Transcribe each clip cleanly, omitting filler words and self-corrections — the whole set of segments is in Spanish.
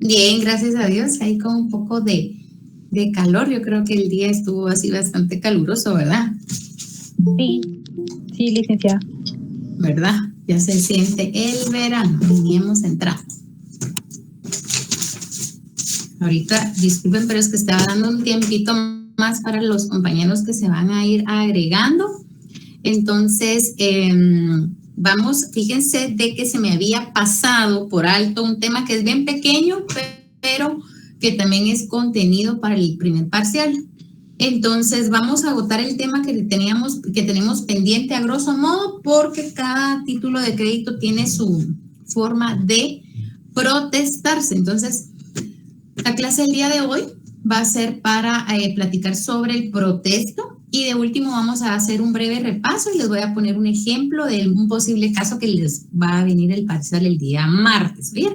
Bien, gracias a Dios. Ahí con un poco de calor. Yo creo que el día estuvo así bastante caluroso, ¿verdad? Sí, sí, licenciada. ¿Verdad? Ya se siente el verano. Ni hemos entrado. Ahorita, disculpen, pero es que estaba dando un tiempito más para los compañeros que se van a ir agregando. Entonces, vamos, fíjense de que se me había pasado por alto un tema que es bien pequeño, pero que también es contenido para el primer parcial. Entonces, vamos a agotar el tema que tenemos pendiente a grosso modo, porque cada título de crédito tiene su forma de protestarse. Entonces, la clase del día de hoy va a ser para platicar sobre el protesto. Y de último vamos a hacer un breve repaso y les voy a poner un ejemplo de un posible caso que les va a venir el parcial el día martes, ¿bien?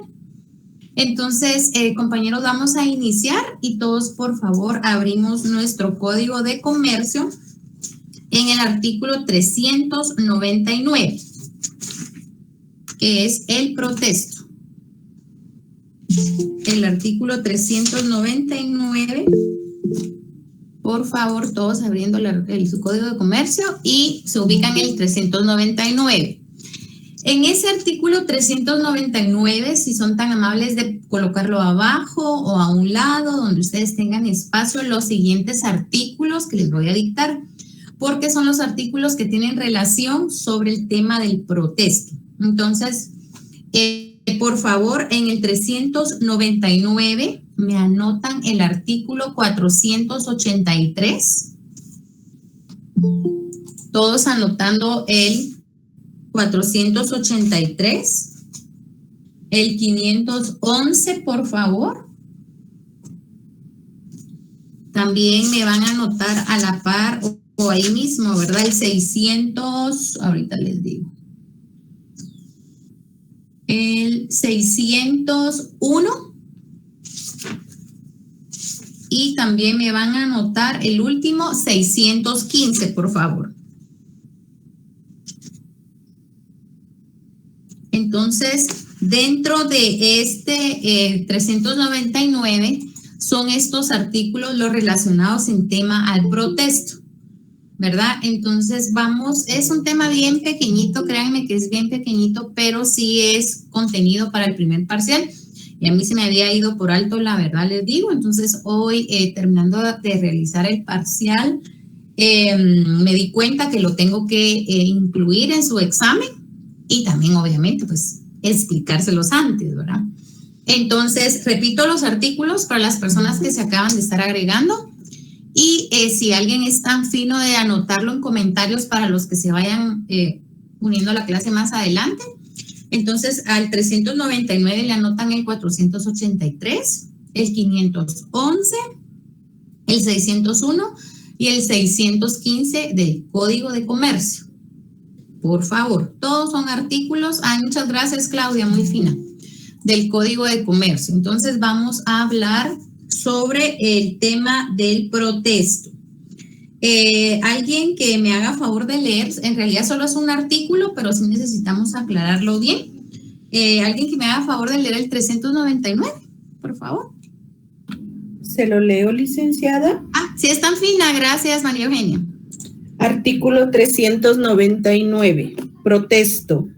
Entonces, compañeros, vamos a iniciar y todos, por favor, abrimos nuestro código de comercio en el artículo 399, que es el protesto. El artículo 399. Por favor, todos abriendo su código de comercio y se ubican en el 399. En ese artículo 399, si son tan amables de colocarlo abajo o a un lado, donde ustedes tengan espacio, los siguientes artículos que les voy a dictar, porque son los artículos que tienen relación sobre el tema del protesto. Entonces, por favor, en el 399 me anotan el artículo 483. Todos anotando el 483. El 511, por favor. También me van a anotar a la par o ahí mismo, ¿verdad? El 600, ahorita les digo. El 601. Y también me van a anotar el último 615, por favor. Entonces, dentro de este 399 son estos artículos los relacionados en tema al protesto, ¿verdad? Entonces vamos, es un tema bien pequeñito, créanme que es bien pequeñito, pero sí es contenido para el primer parcial. Y a mí se me había ido por alto, la verdad les digo. Entonces hoy, terminando de realizar el parcial, me di cuenta que lo tengo que incluir en su examen y también obviamente pues explicárselos antes, ¿verdad? Entonces repito los artículos para las personas que se acaban de estar agregando y si alguien es tan fino de anotarlo en comentarios para los que se vayan uniendo a la clase más adelante. Entonces, al 399 le anotan el 483, el 511, el 601 y el 615 del Código de Comercio. Por favor, todos son artículos. Muchas gracias, Claudia, muy fina, del Código de Comercio. Entonces, vamos a hablar sobre el tema del protesto. Alguien que me haga favor de leer, en realidad solo es un artículo, pero sí necesitamos aclararlo bien. Alguien que me haga favor de leer el 399, por favor. ¿Se lo leo, licenciada? Sí, es tan fina, gracias, María Eugenia. Artículo 399. Protesto.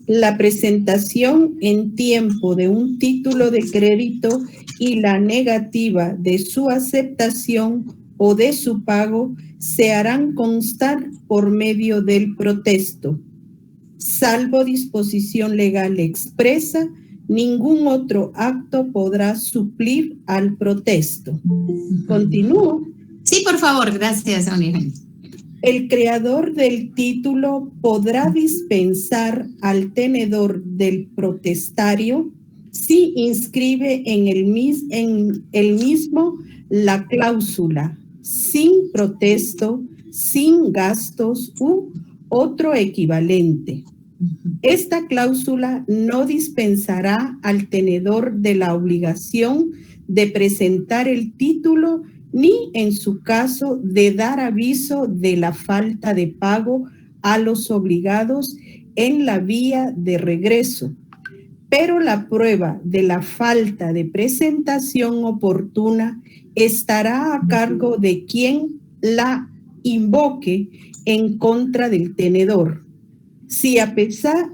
La presentación en tiempo de un título de crédito y la negativa de su aceptación o de su pago se harán constar por medio del protesto. Salvo disposición legal expresa, ningún otro acto podrá suplir al protesto. ¿Continúo? Sí, por favor, gracias, María Eugenia. El creador del título podrá dispensar al tenedor del protestario si inscribe en el mismo la cláusula sin protesto, sin gastos u otro equivalente. Esta cláusula no dispensará al tenedor de la obligación de presentar el título ni en su caso de dar aviso de la falta de pago a los obligados en la vía de regreso. pero la prueba de la falta de presentación oportuna estará a cargo de quien la invoque en contra del tenedor. Si a pesar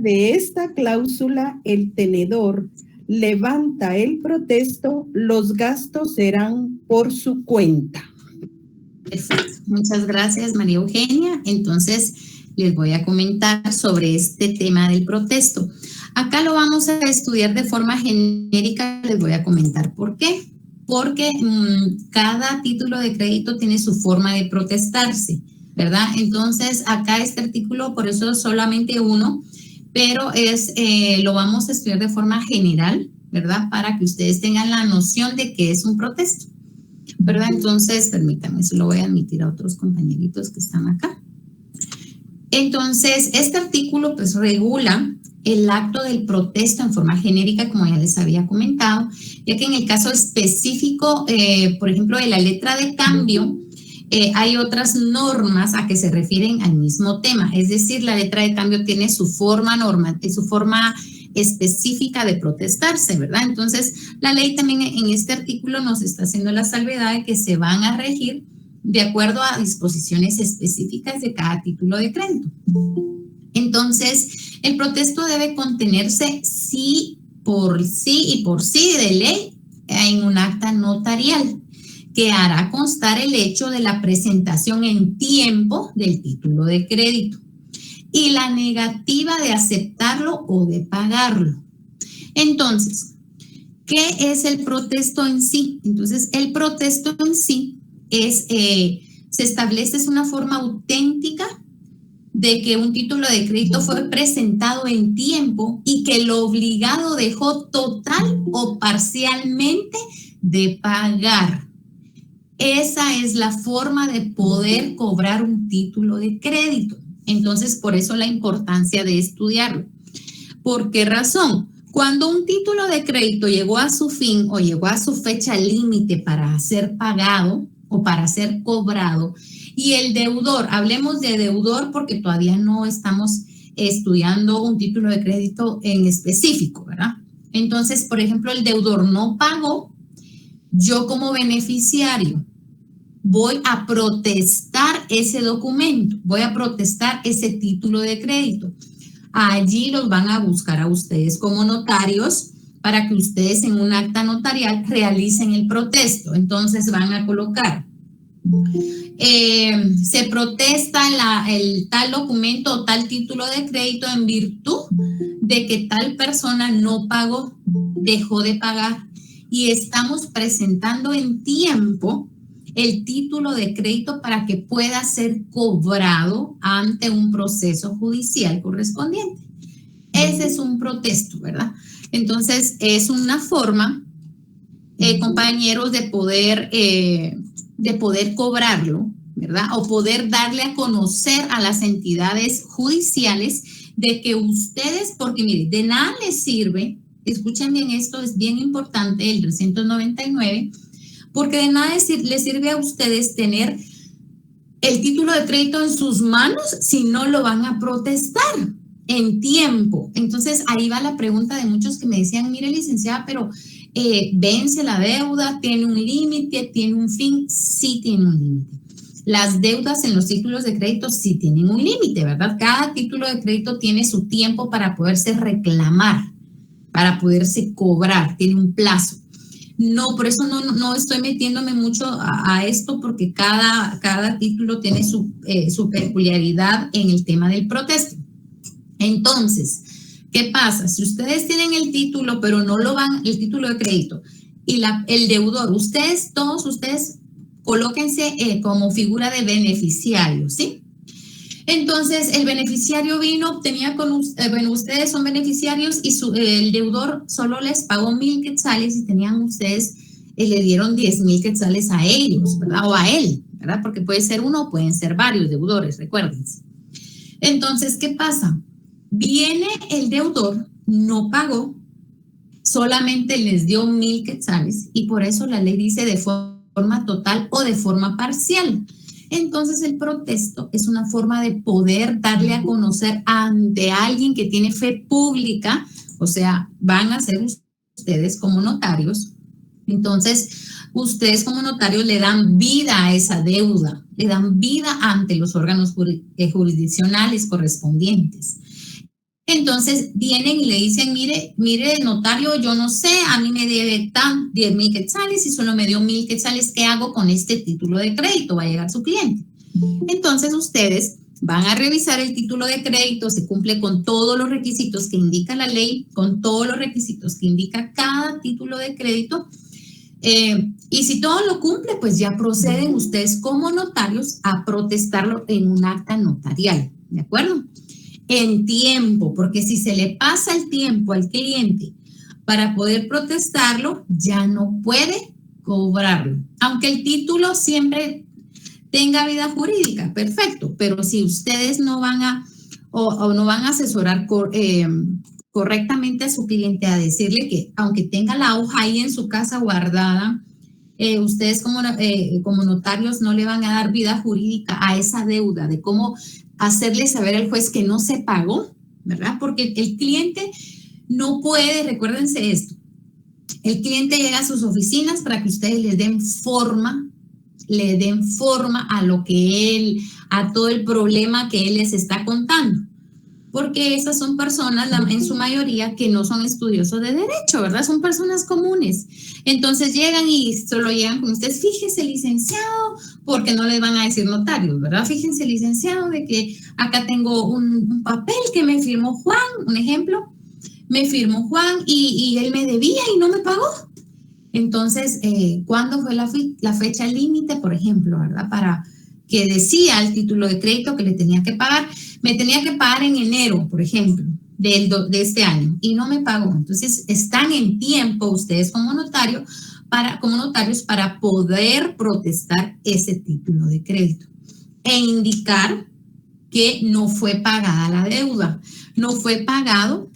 de esta cláusula el tenedor levanta el protesto, los gastos serán por su cuenta. Perfecto. Muchas gracias, María Eugenia. Entonces, les voy a comentar sobre este tema del protesto. Acá lo vamos a estudiar de forma genérica. Les voy a comentar por qué. Porque cada título de crédito tiene su forma de protestarse, ¿verdad? Entonces, acá este artículo, por eso es solamente uno, pero lo vamos a estudiar de forma general, ¿verdad? Para que ustedes tengan la noción de qué es un protesto, ¿verdad? Entonces, permítanme, eso lo voy a admitir a otros compañeritos que están acá. Entonces, este artículo pues regula el acto del protesto en forma genérica, como ya les había comentado, ya que en el caso específico, por ejemplo, de la letra de cambio, hay otras normas a que se refieren al mismo tema. Es decir, la letra de cambio tiene su forma específica de protestarse, ¿verdad? Entonces, la ley también en este artículo nos está haciendo la salvedad de que se van a regir de acuerdo a disposiciones específicas de cada título de crédito. Entonces, el protesto debe contenerse sí por sí de ley en un acta notarial que hará constar el hecho de la presentación en tiempo del título de crédito y la negativa de aceptarlo o de pagarlo. Entonces, ¿qué es el protesto en sí? Entonces, el protesto en sí se establece es una forma auténtica de que un título de crédito fue presentado en tiempo y que el obligado dejó total o parcialmente de pagar. Esa es la forma de poder cobrar un título de crédito. Entonces, por eso la importancia de estudiarlo. ¿Por qué razón? Cuando un título de crédito llegó a su fin o llegó a su fecha límite para ser pagado o para ser cobrado, y el deudor, hablemos de deudor porque todavía no estamos estudiando un título de crédito en específico, ¿verdad? Entonces, por ejemplo, el deudor no pagó, yo como beneficiario voy a protestar ese documento, voy a protestar ese título de crédito. Allí los van a buscar a ustedes como notarios para que ustedes en un acta notarial realicen el protesto. Entonces van a colocar, se protesta el tal documento o tal título de crédito en virtud de que tal persona no pagó, dejó de pagar y estamos presentando en tiempo el título de crédito para que pueda ser cobrado ante un proceso judicial correspondiente. Ese es un protesto, ¿verdad? Entonces, es una forma, compañeros, de poder cobrarlo, ¿verdad? O poder darle a conocer a las entidades judiciales de que ustedes, porque miren, de nada les sirve, escuchen bien esto, es bien importante, el 399, porque de nada les sirve a ustedes tener el título de crédito en sus manos si no lo van a protestar en tiempo. Entonces, ahí va la pregunta de muchos que me decían, mire, licenciada, pero vence la deuda, tiene un límite, tiene un fin. Sí tiene un límite. Las deudas en los títulos de crédito sí tienen un límite, ¿verdad? Cada título de crédito tiene su tiempo para poderse reclamar, para poderse cobrar, tiene un plazo. No, por eso no estoy metiéndome mucho a esto, porque cada título tiene su peculiaridad en el tema del protesto. Entonces, ¿qué pasa? Si ustedes tienen el título, pero no lo van, el título de crédito, y el deudor, todos ustedes, colóquense como figura de beneficiario, ¿sí? Entonces, el beneficiario tenía bueno, ustedes son beneficiarios y el deudor solo les pagó 1,000 quetzales y tenían ustedes, le dieron 10,000 quetzales a ellos, ¿verdad? O a él, ¿verdad? Porque puede ser uno o pueden ser varios deudores, recuérdense. Entonces, ¿qué pasa? Viene el deudor, no pagó, solamente les dio 1,000 quetzales y por eso la ley dice de forma total o de forma parcial. Entonces el protesto es una forma de poder darle a conocer ante alguien que tiene fe pública, o sea, van a ser ustedes como notarios. Entonces, ustedes como notarios le dan vida a esa deuda, le dan vida ante los órganos jurisdiccionales correspondientes. Entonces vienen y le dicen, mire, notario, yo no sé, a mí me debe 10,000 quetzales y solo me dio 1,000 quetzales, ¿qué hago con este título de crédito? Va a llegar su cliente. Entonces ustedes van a revisar el título de crédito, se cumple con todos los requisitos que indica la ley, con todos los requisitos que indica cada título de crédito. Y si todo lo cumple, pues ya proceden ustedes como notarios a protestarlo en un acta notarial, ¿de acuerdo? En tiempo, porque si se le pasa el tiempo al cliente para poder protestarlo, ya no puede cobrarlo. Aunque el título siempre tenga vida jurídica, perfecto, pero si ustedes no van a o no van a asesorar correctamente a su cliente, a decirle que aunque tenga la hoja ahí en su casa guardada, ustedes como notarios no le van a dar vida jurídica a esa deuda, de cómo hacerle saber al juez que no se pagó, ¿verdad? Porque el cliente no puede, recuérdense esto, el cliente llega a sus oficinas para que ustedes le den forma a lo que a todo el problema que él les está contando. Porque esas son personas, en su mayoría, que no son estudiosos de derecho, ¿verdad? Son personas comunes. Entonces llegan y solo llegan con ustedes, fíjese, licenciado, porque no les van a decir notarios, ¿verdad? Fíjense, licenciado, de que acá tengo un papel que me firmó Juan, un ejemplo, me firmó Juan y él me debía y no me pagó. Entonces, ¿cuándo fue la fecha límite, por ejemplo, ¿verdad? Para que decía el título de crédito que le tenía que pagar. Me tenía que pagar en enero, por ejemplo, de este año y no me pagó. Entonces, están en tiempo ustedes como notarios para poder protestar ese título de crédito e indicar que no fue pagada la deuda, no fue pagado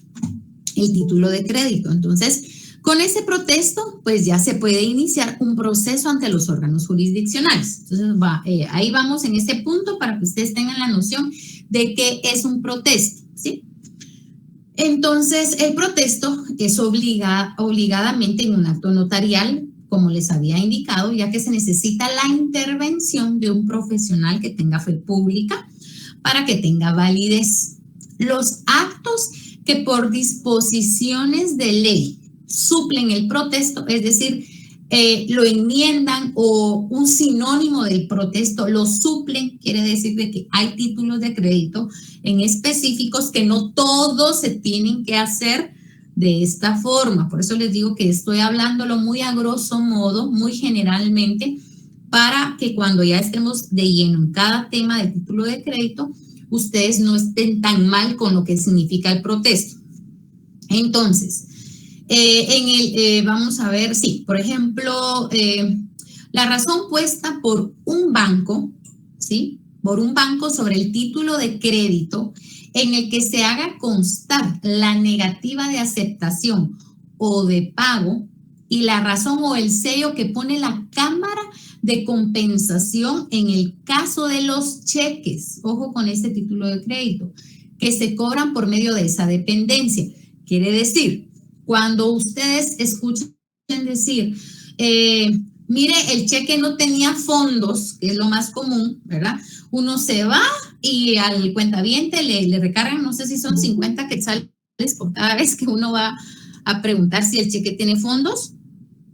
el título de crédito. Entonces, con ese protesto, pues ya se puede iniciar un proceso ante los órganos jurisdiccionales. Entonces, ahí vamos en este punto para que ustedes tengan la noción de qué es un protesto, ¿sí? Entonces, el protesto es obligadamente en un acto notarial, como les había indicado, ya que se necesita la intervención de un profesional que tenga fe pública para que tenga validez. Los actos que por disposiciones de ley suplen el protesto, es decir, lo enmiendan o un sinónimo del protesto lo suplen, quiere decir de que hay títulos de crédito en específicos que no todos se tienen que hacer de esta forma. Por eso les digo que estoy hablándolo muy a grosso modo, muy generalmente, para que cuando ya estemos de lleno en cada tema de título de crédito, ustedes no estén tan mal con lo que significa el protesto. Entonces, vamos a ver, sí, por ejemplo, la razón puesta por un banco, ¿sí? Por un banco sobre el título de crédito en el que se haga constar la negativa de aceptación o de pago y la razón o el sello que pone la Cámara de Compensación en el caso de los cheques, ojo con este título de crédito, que se cobran por medio de esa dependencia. Quiere decir, cuando ustedes escuchen decir, mire, el cheque no tenía fondos, que es lo más común, ¿verdad? Uno se va y al cuentaviente le recargan, no sé si son 50 quetzales por cada vez que uno va a preguntar si el cheque tiene fondos,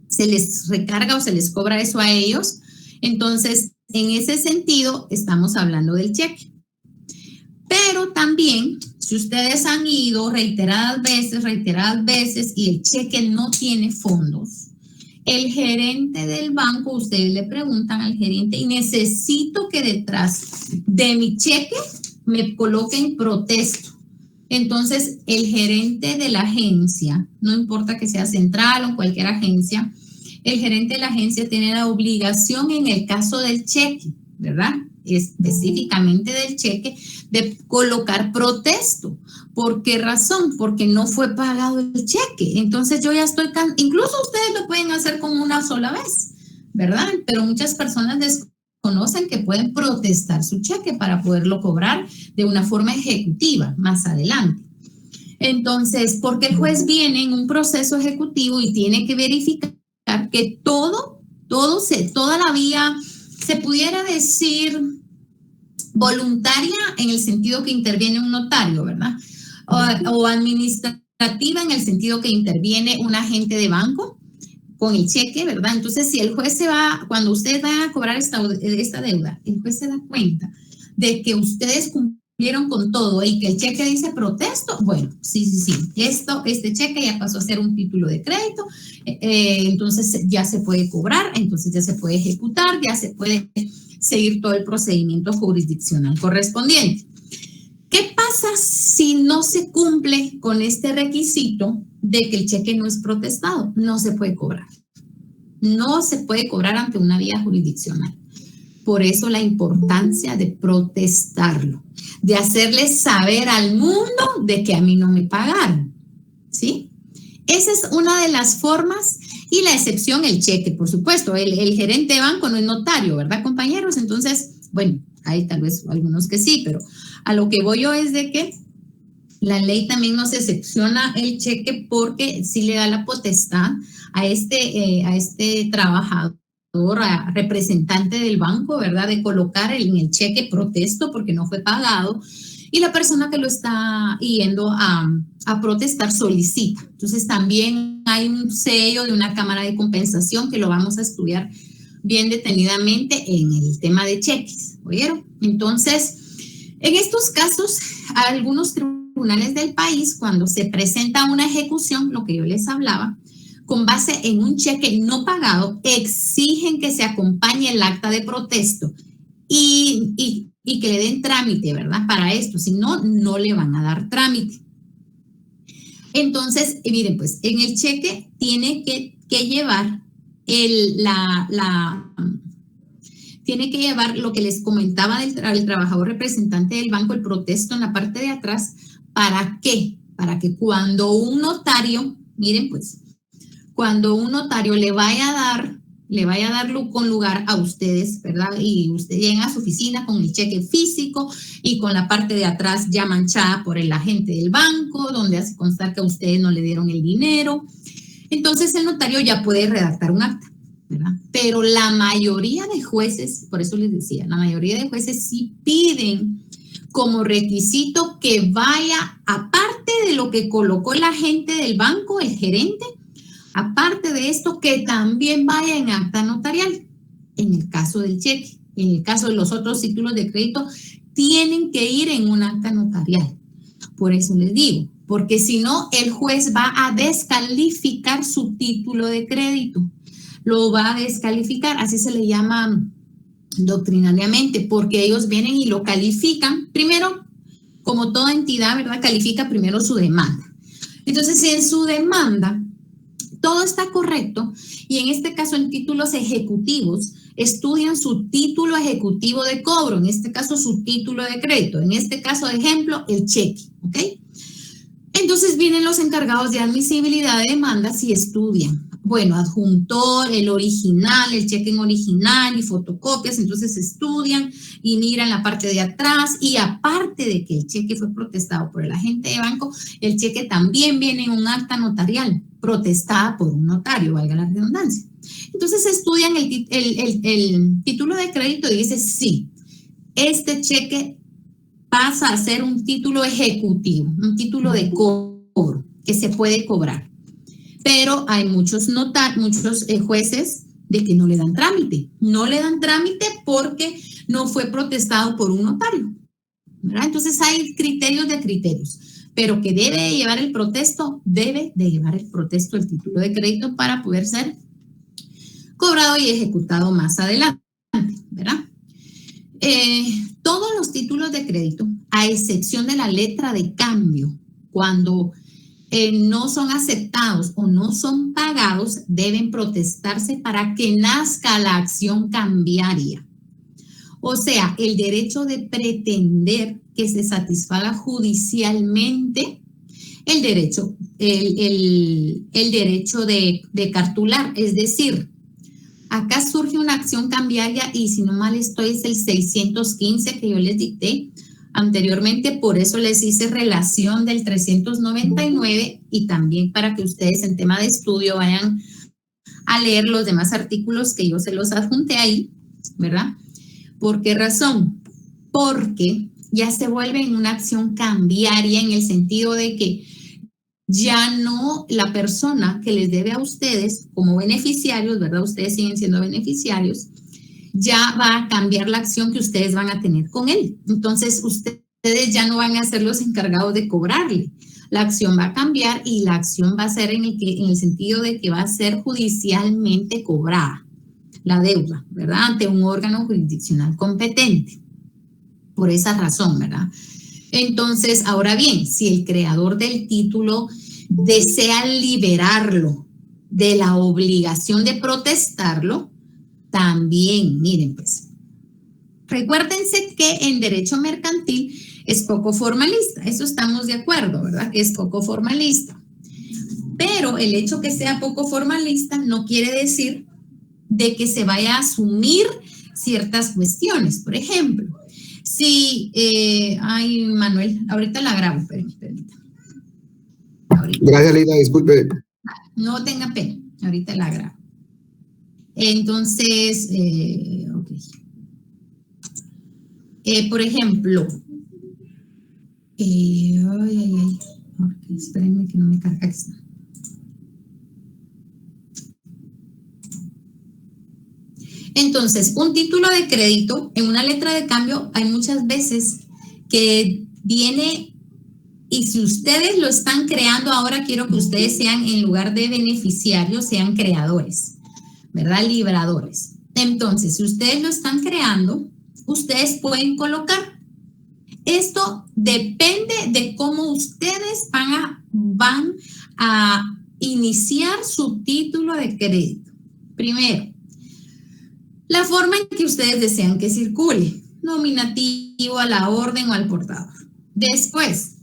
se les recarga o se les cobra eso a ellos. Entonces, en ese sentido, estamos hablando del cheque. Pero también, si ustedes han ido reiteradas veces y el cheque no tiene fondos, el gerente del banco, ustedes le preguntan al gerente y necesito que detrás de mi cheque me coloquen protesto. Entonces, el gerente de la agencia, no importa que sea central o cualquier agencia, el gerente de la agencia tiene la obligación en el caso del cheque, ¿verdad? Específicamente del cheque, de colocar protesto. ¿Por qué razón? Porque no fue pagado el cheque. Entonces yo ya estoy, incluso ustedes lo pueden hacer con una sola vez, ¿verdad? Pero muchas personas conocen que pueden protestar su cheque para poderlo cobrar de una forma ejecutiva más adelante. Entonces, porque el juez viene en un proceso ejecutivo y tiene que verificar que toda la vía, se pudiera decir voluntaria en el sentido que interviene un notario, ¿verdad? O administrativa en el sentido que interviene un agente de banco con el cheque, ¿verdad? Entonces, si el juez cuando usted va a cobrar esta deuda, el juez se da cuenta de que ustedes cumplieron con todo y que el cheque dice protesto, bueno, sí, este cheque ya pasó a ser un título de crédito, entonces ya se puede cobrar, entonces ya se puede ejecutar, ya se puede seguir todo el procedimiento jurisdiccional correspondiente. ¿Qué pasa si no se cumple con este requisito de que el cheque no es protestado? No se puede cobrar. No se puede cobrar ante una vía jurisdiccional. Por eso la importancia de protestarlo, de hacerles saber al mundo de que a mí no me pagaron, ¿sí? Esa es una de las formas y la excepción, el cheque, por supuesto. El gerente de banco no es notario, ¿verdad, compañeros? Entonces, bueno, hay tal vez algunos que sí, pero a lo que voy yo es de que la ley también nos excepciona el cheque porque sí le da la potestad a este trabajador, a representante del banco, ¿verdad? De colocar en el cheque protesto porque no fue pagado y la persona que lo está yendo a protestar solicita. Entonces también hay un sello de una cámara de compensación que lo vamos a estudiar bien detenidamente en el tema de cheques, ¿oyeron? Entonces, en estos casos, algunos tribunales del país, cuando se presenta una ejecución, lo que yo les hablaba, con base en un cheque no pagado, exigen que se acompañe el acta de protesto y que le den trámite, ¿verdad? Para esto, si no, no le van a dar trámite. Entonces, miren, pues, en el cheque tiene que llevar tiene que llevar lo que les comentaba del trabajador representante del banco, el protesto en la parte de atrás. ¿Para qué? Para que cuando un notario, miren pues, cuando un notario le vaya a dar con lugar a ustedes, ¿verdad? Y ustedes llegan a su oficina con el cheque físico y con la parte de atrás ya manchada por el agente del banco, donde hace constar que a ustedes no le dieron el dinero. Entonces el notario ya puede redactar un acta, ¿verdad? Pero la mayoría de jueces, por eso les decía, la mayoría de jueces sí piden como requisito que vaya, aparte de lo que colocó el agente del banco, el gerente, aparte de esto, que también vaya en acta notarial, en el caso del cheque. En el caso de los otros títulos de crédito, tienen que ir en un acta notarial. Por eso les digo, porque si no, el juez va a descalificar su título de crédito. Lo va a descalificar, así se le llama doctrinariamente, porque ellos vienen y lo califican. Primero, como toda entidad, ¿verdad? Califica primero su demanda. Entonces, si en su demanda todo está correcto, y en este caso en títulos ejecutivos, estudian su título ejecutivo de cobro, en este caso su título de crédito, en este caso de ejemplo, el cheque, ¿ok? Entonces vienen los encargados de admisibilidad de demandas y estudian. Bueno, adjuntor, el original, el cheque en original y fotocopias, entonces estudian y miran la parte de atrás, y aparte de que el cheque fue protestado por el agente de banco, el cheque también viene en un acta notarial protestada por un notario, valga la redundancia. Entonces estudian el título de crédito y dice, sí, este cheque pasa a ser un título ejecutivo, un título de cobro que se puede cobrar. Pero hay muchos jueces de que no le dan trámite. No le dan trámite porque no fue protestado por un notario, ¿verdad? Entonces hay criterios de criterios. Pero que debe llevar el protesto, debe de llevar el protesto el título de crédito para poder ser cobrado y ejecutado más adelante, ¿verdad? Todos los títulos de crédito, a excepción de la letra de cambio, cuando no son aceptados o no son pagados, deben protestarse para que nazca la acción cambiaria. O sea, el derecho de pretender que se satisfaga judicialmente el derecho de cartular. Es decir, acá surge una acción cambiaria y si no mal estoy es el 615 que yo les dicté anteriormente, por eso les hice relación del 399 y también para que ustedes en tema de estudio vayan a leer los demás artículos que yo se los adjunté ahí, ¿verdad? ¿Por qué razón? Porque ya se vuelve en una acción cambiaria en el sentido de que ya no la persona que les debe a ustedes como beneficiarios, ¿verdad? Ustedes siguen siendo beneficiarios, ya va a cambiar la acción que ustedes van a tener con él. Entonces, ustedes ya no van a ser los encargados de cobrarle. La acción va a cambiar y la acción va a ser en el sentido de que va a ser judicialmente cobrada la deuda, ¿verdad? Ante un órgano jurisdiccional competente. Por esa razón, ¿verdad? Entonces, ahora bien, si el creador del título desea liberarlo de la obligación de protestarlo, también, miren pues, recuérdense que en derecho mercantil es poco formalista, eso estamos de acuerdo, ¿verdad? Que es poco formalista. Pero el hecho que sea poco formalista no quiere decir de que se vaya a asumir ciertas cuestiones. Por ejemplo, si, ay, Manuel, ahorita la grabo, permítame. Gracias, Lina, disculpe. No tenga pena, ahorita la grabo. Entonces, ok. Por ejemplo, okay, espérenme que no me carga. Aquí está. Entonces, un título de crédito en una letra de cambio hay muchas veces que viene, y si ustedes lo están creando ahora, quiero que ustedes sean, en lugar de beneficiarios, sean creadores, ¿verdad? Libradores. Entonces, si ustedes lo están creando, ustedes pueden colocar. Esto depende de cómo ustedes van a iniciar su título de crédito. Primero, la forma en que ustedes desean que circule, nominativo, a la orden o al portador. Después,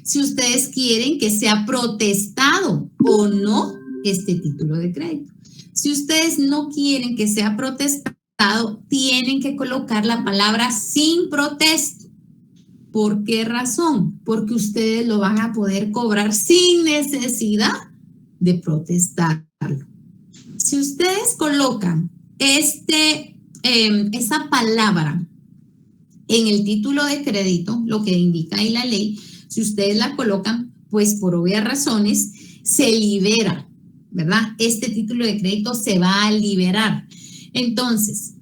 si ustedes quieren que sea protestado o no este título de crédito. Si ustedes no quieren que sea protestado, tienen que colocar la palabra sin protesto. ¿Por qué razón? Porque ustedes lo van a poder cobrar sin necesidad de protestarlo. Si ustedes colocan esa palabra en el título de crédito, lo que indica ahí la ley, si ustedes la colocan, pues por obvias razones se libera, ¿verdad? Este título de crédito se va a liberar. Entonces,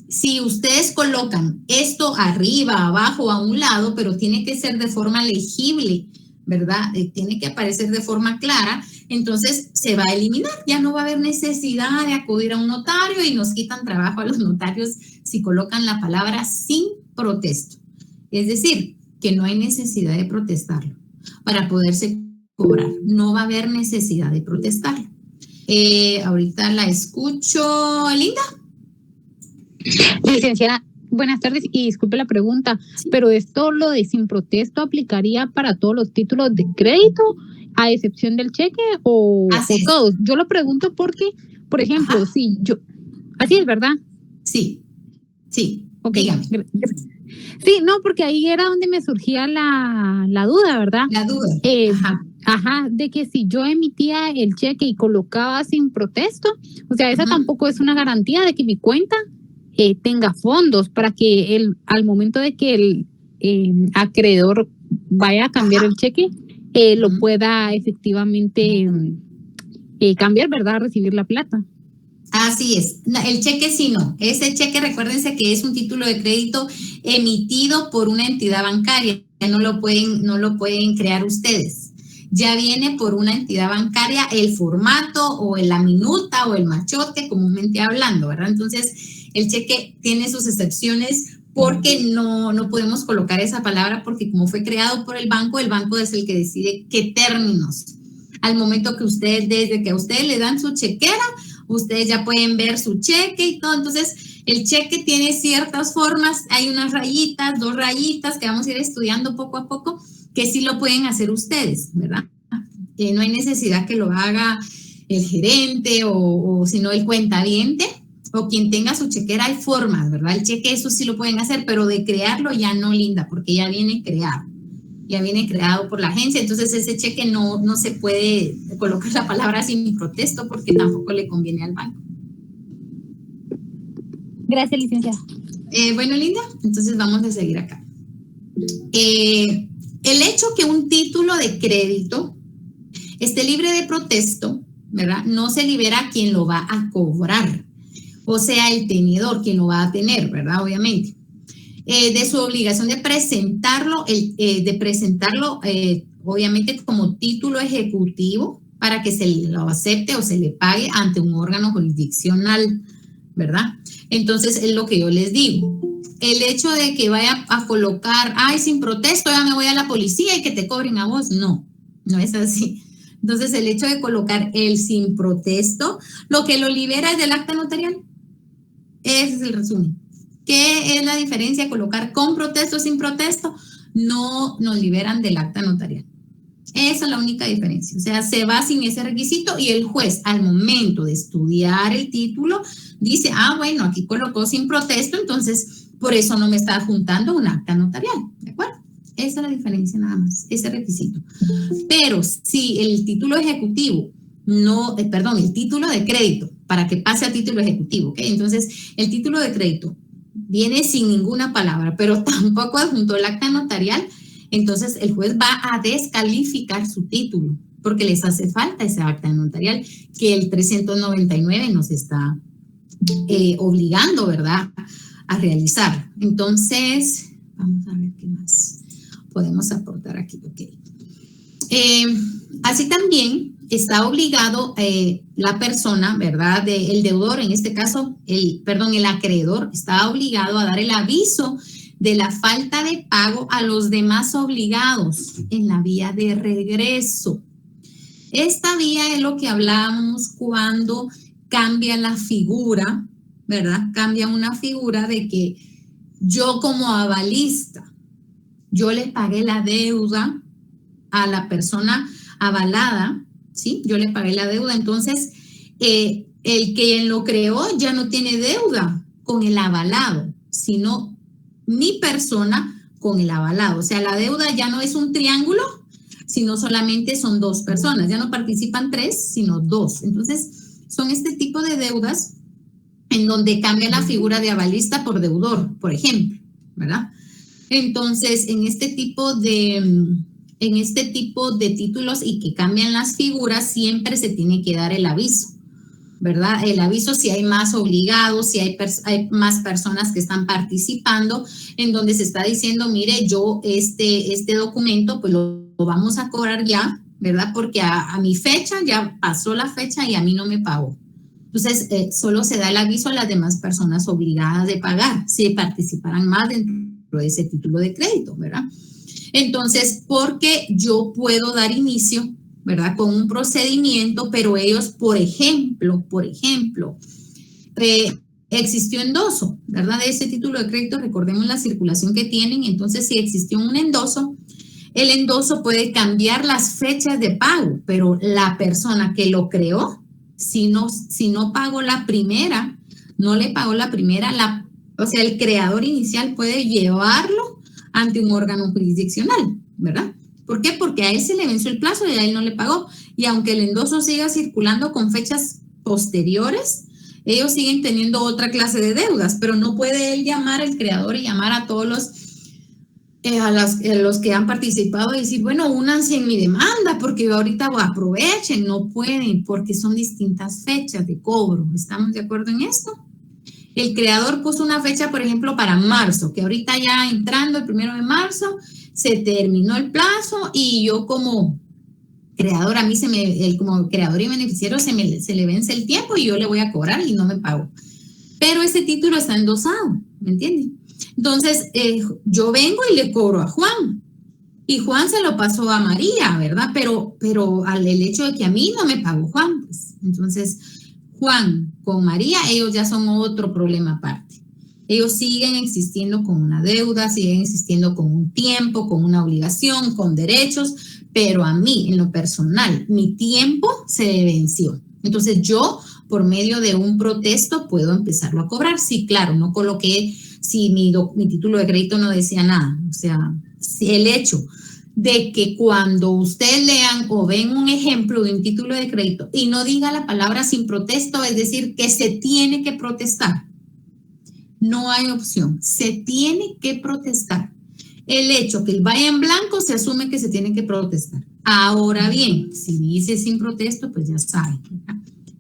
si ustedes colocan esto arriba, abajo, a un lado, pero tiene que ser de forma legible, ¿verdad? Tiene que aparecer de forma clara, entonces se va a eliminar. Ya no va a haber necesidad de acudir a un notario y nos quitan trabajo a los notarios si colocan la palabra sin protesto. Es decir, que no hay necesidad de protestarlo para poderse cobrar. No va a haber necesidad de protestarlo. Ahorita la escucho. Linda. Licenciada, buenas tardes y disculpe la pregunta, pero esto, lo de sin protesto, ¿aplicaría para todos los títulos de crédito, a excepción del cheque o todos? Yo lo pregunto porque, por ejemplo, si yo... Así es, ¿verdad? Sí, sí. Okay. Dígame. Sí, no, porque ahí era donde me surgía la duda, ¿verdad? La duda. De que si yo emitía el cheque y colocaba sin protesto, o sea, esa tampoco es una garantía de que mi cuenta tenga fondos para que al momento de que el acreedor vaya a cambiar el cheque, lo pueda efectivamente cambiar, ¿verdad? Recibir la plata. Así es. El cheque sí no. Ese cheque, recuérdense que es un título de crédito emitido por una entidad bancaria. No lo pueden crear ustedes. Ya viene por una entidad bancaria el formato o la minuta o el machote, comúnmente hablando, ¿verdad? Entonces, el cheque tiene sus excepciones porque no podemos colocar esa palabra porque como fue creado por el banco es el que decide qué términos. Al momento que desde que a ustedes le dan su chequera, ustedes ya pueden ver su cheque y todo. Entonces, el cheque tiene ciertas formas, hay unas rayitas, 2 rayitas que vamos a ir estudiando poco a poco, que sí lo pueden hacer ustedes, ¿verdad? No hay necesidad que lo haga el gerente o sino el cuentaviente, o quien tenga su chequera, hay formas, ¿verdad? El cheque, eso sí lo pueden hacer, pero de crearlo ya no, Linda, porque ya viene creado por la agencia, entonces ese cheque no se puede colocar la palabra sin protesto porque tampoco le conviene al banco. Gracias, licenciada. Bueno, Linda, entonces vamos a seguir acá. El hecho que un título de crédito esté libre de protesto, ¿verdad? No se libera a quien lo va a cobrar, o sea, el tenedor, quien lo va a tener, ¿verdad? Obviamente. De su obligación de presentarlo, obviamente como título ejecutivo para que se lo acepte o se le pague ante un órgano jurisdiccional, ¿verdad? Entonces, es lo que yo les digo. El hecho de que vaya a colocar, ay, sin protesto, ya me voy a la policía y que te cobren a vos, no es así. Entonces, el hecho de colocar el sin protesto, lo que lo libera es del acta notarial. Ese es el resumen. ¿Qué es la diferencia de colocar con protesto o sin protesto? No nos liberan del acta notarial. Esa es la única diferencia. O sea, se va sin ese requisito y el juez, al momento de estudiar el título, dice, bueno, aquí colocó sin protesto, entonces por eso no me está adjuntando un acta notarial. ¿De acuerdo? Esa es la diferencia nada más, ese requisito. Pero si el título ejecutivo el título de crédito, para que pase a título ejecutivo, ¿ok? Entonces, el título de crédito viene sin ninguna palabra, pero tampoco adjuntó el acta notarial, entonces el juez va a descalificar su título, porque les hace falta ese acta notarial que el 399 nos está obligando, ¿verdad?, a realizar. Entonces, vamos a ver qué más podemos aportar aquí. Okay. Así también está obligado la persona, ¿verdad?, el deudor, en este caso, el acreedor, está obligado a dar el aviso de la falta de pago a los demás obligados en la vía de regreso. Esta vía es lo que hablábamos cuando cambia la figura, ¿verdad? Cambia una figura de que yo como avalista, yo le pagué la deuda a la persona avalada, ¿sí? Yo le pagué la deuda, entonces el que lo creó ya no tiene deuda con el avalado, sino mi persona con el avalado. O sea, la deuda ya no es un triángulo, sino solamente son dos personas. Ya no participan tres, sino dos. Entonces, son este tipo de deudas en donde cambia la figura de avalista por deudor, por ejemplo, ¿verdad? Entonces, en este tipo de títulos y que cambian las figuras, siempre se tiene que dar el aviso, ¿verdad? El aviso si hay más obligados, si hay más personas que están participando, en donde se está diciendo, mire, yo este documento pues lo vamos a cobrar ya, ¿verdad? Porque a mi fecha, ya pasó la fecha y a mí no me pagó. Entonces, solo se da el aviso a las demás personas obligadas de pagar, si participaran más dentro de ese título de crédito, ¿verdad? Entonces, porque yo puedo dar inicio, ¿verdad?, con un procedimiento, pero ellos, por ejemplo, existió endoso, ¿verdad?, de ese título de crédito, recordemos la circulación que tienen, entonces si existió un endoso, el endoso puede cambiar las fechas de pago, pero la persona que lo creó, si no pagó la primera, no le pagó la primera, o sea, el creador inicial puede llevarlo ante un órgano jurisdiccional, ¿verdad? ¿Por qué? Porque a él se le venció el plazo y a él no le pagó. Y aunque el endoso siga circulando con fechas posteriores, ellos siguen teniendo otra clase de deudas, pero no puede él llamar, el creador, y llamar a todos los que han participado y decir, bueno, únanse en mi demanda porque ahorita aprovechen. No pueden porque son distintas fechas de cobro. ¿Estamos de acuerdo en esto? El creador puso una fecha, por ejemplo, para marzo, que ahorita ya entrando el 1 de marzo, se terminó el plazo y yo como creador, a mí como creador y beneficiario se le vence el tiempo y yo le voy a cobrar y no me pago. Pero ese título está endosado, ¿me entienden? Entonces, yo vengo y le cobro a Juan. Y Juan se lo pasó a María, ¿verdad? Pero el hecho de que a mí no me pagó Juan, pues, entonces Juan con María, ellos ya son otro problema aparte. Ellos siguen existiendo con una deuda, siguen existiendo con un tiempo, con una obligación, con derechos, pero a mí, en lo personal, mi tiempo se venció. Entonces yo por medio de un protesto puedo empezarlo a cobrar. Sí, claro, no coloqué si mi título de crédito no decía nada. O sea, si el hecho de que cuando ustedes lean o ven un ejemplo de un título de crédito y no diga la palabra sin protesto, es decir, que se tiene que protestar. No hay opción, se tiene que protestar. El hecho que vaya en blanco se asume que se tiene que protestar. Ahora bien, si dice sin protesto, pues ya saben, ¿verdad?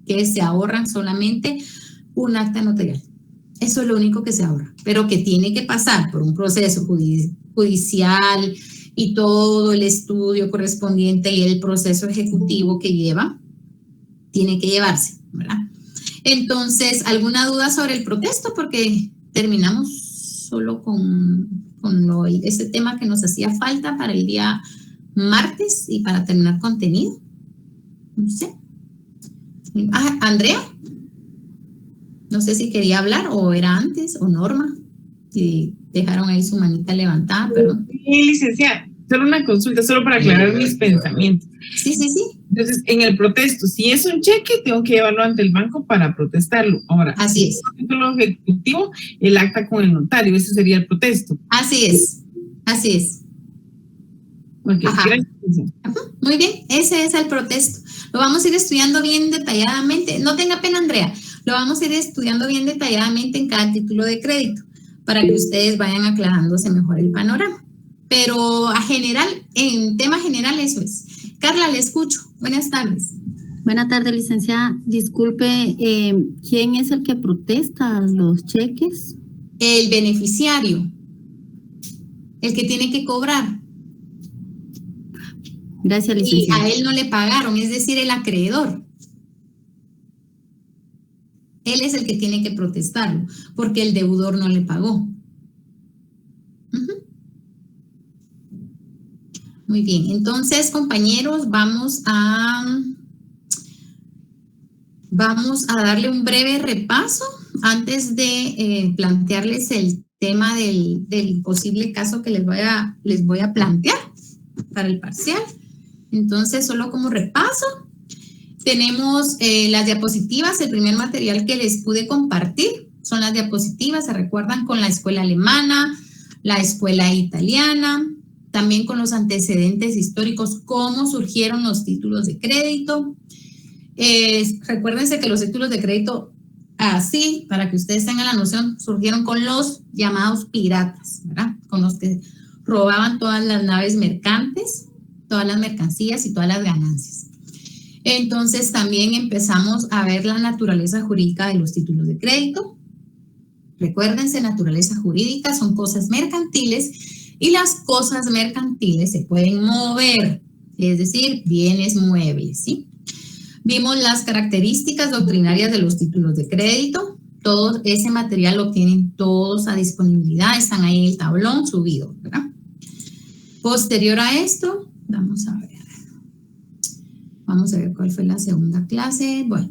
Que se ahorran solamente un acta notarial. Eso es lo único que se ahorra, pero que tiene que pasar por un proceso judicial y todo el estudio correspondiente y el proceso ejecutivo que lleva, tiene que llevarse, ¿verdad? Entonces, ¿alguna duda sobre el protesto? Porque terminamos solo con ese tema que nos hacía falta para el día martes y para terminar contenido. No sé. Andrea, no sé si quería hablar o era antes, o Norma, y dejaron ahí su manita levantada, perdón. Sí, licenciada, solo una consulta, solo para aclarar mis pensamientos. Sí. Entonces, en el protesto, si es un cheque, tengo que llevarlo ante el banco para protestarlo. Ahora, así es. Si es un ejecutivo, el acta con el notario, ese sería el protesto. Así es. Ok, gracias. Muy bien, ese es el protesto. Lo vamos a ir estudiando bien detalladamente. No tenga pena, Andrea. Lo vamos a ir estudiando bien detalladamente en cada título de crédito para que ustedes vayan aclarándose mejor el panorama. Pero en tema general eso es. Carla, le escucho. Buenas tardes. Buenas tardes, licenciada. Disculpe, ¿quién es el que protesta los cheques? El beneficiario, el que tiene que cobrar. Gracias, licenciada. Y a él no le pagaron, es decir, el acreedor. Él es el que tiene que protestarlo, porque el deudor no le pagó. Muy bien, entonces, compañeros, vamos a darle un breve repaso antes de plantearles el tema del posible caso que les voy a plantear para el parcial. Entonces, solo como repaso, tenemos las diapositivas. El primer material que les pude compartir son las diapositivas, se recuerdan, con la escuela alemana, la escuela italiana, también con los antecedentes históricos, cómo surgieron los títulos de crédito. Recuérdense que los títulos de crédito, así, para que ustedes tengan la noción, surgieron con los llamados piratas, ¿verdad? Con los que robaban todas las naves mercantes, todas las mercancías y todas las ganancias. Entonces, también empezamos a ver la naturaleza jurídica de los títulos de crédito. Recuérdense, naturaleza jurídica son cosas mercantiles y las cosas mercantiles se pueden mover, es decir, bienes muebles, ¿sí? Vimos las características doctrinarias de los títulos de crédito. Todo ese material lo tienen todos a disponibilidad, están ahí en el tablón subido, ¿verdad? Posterior a esto, vamos a ver cuál fue la segunda clase. Bueno,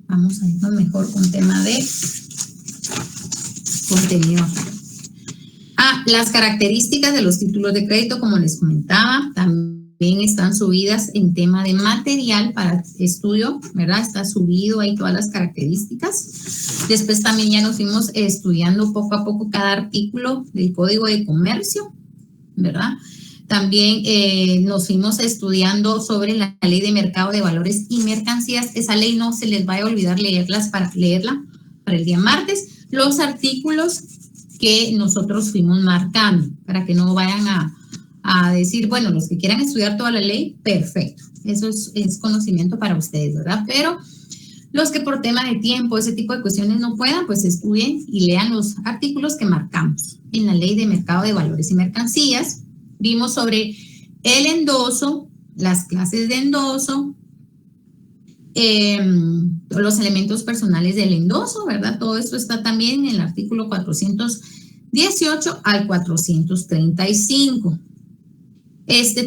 vamos a irnos mejor con tema de contenido. Las características de los títulos de crédito, como les comentaba, también están subidas en tema de material para estudio, ¿verdad? Está subido ahí todas las características. Después también ya nos fuimos estudiando poco a poco cada artículo del Código de Comercio, ¿verdad? También nos fuimos estudiando sobre la Ley de Mercado de Valores y Mercancías. Esa ley no se les vaya a olvidar leerla para el día martes. Los artículos que nosotros fuimos marcando, para que no vayan a decir, bueno, los que quieran estudiar toda la ley, perfecto. Eso es conocimiento para ustedes, ¿verdad? Pero los que por tema de tiempo, ese tipo de cuestiones no puedan, pues estudien y lean los artículos que marcamos en la Ley de Mercado de Valores y Mercancías. Vimos sobre el endoso, las clases de endoso, los elementos personales del endoso, ¿verdad? Todo esto está también en el artículo 418 al 435.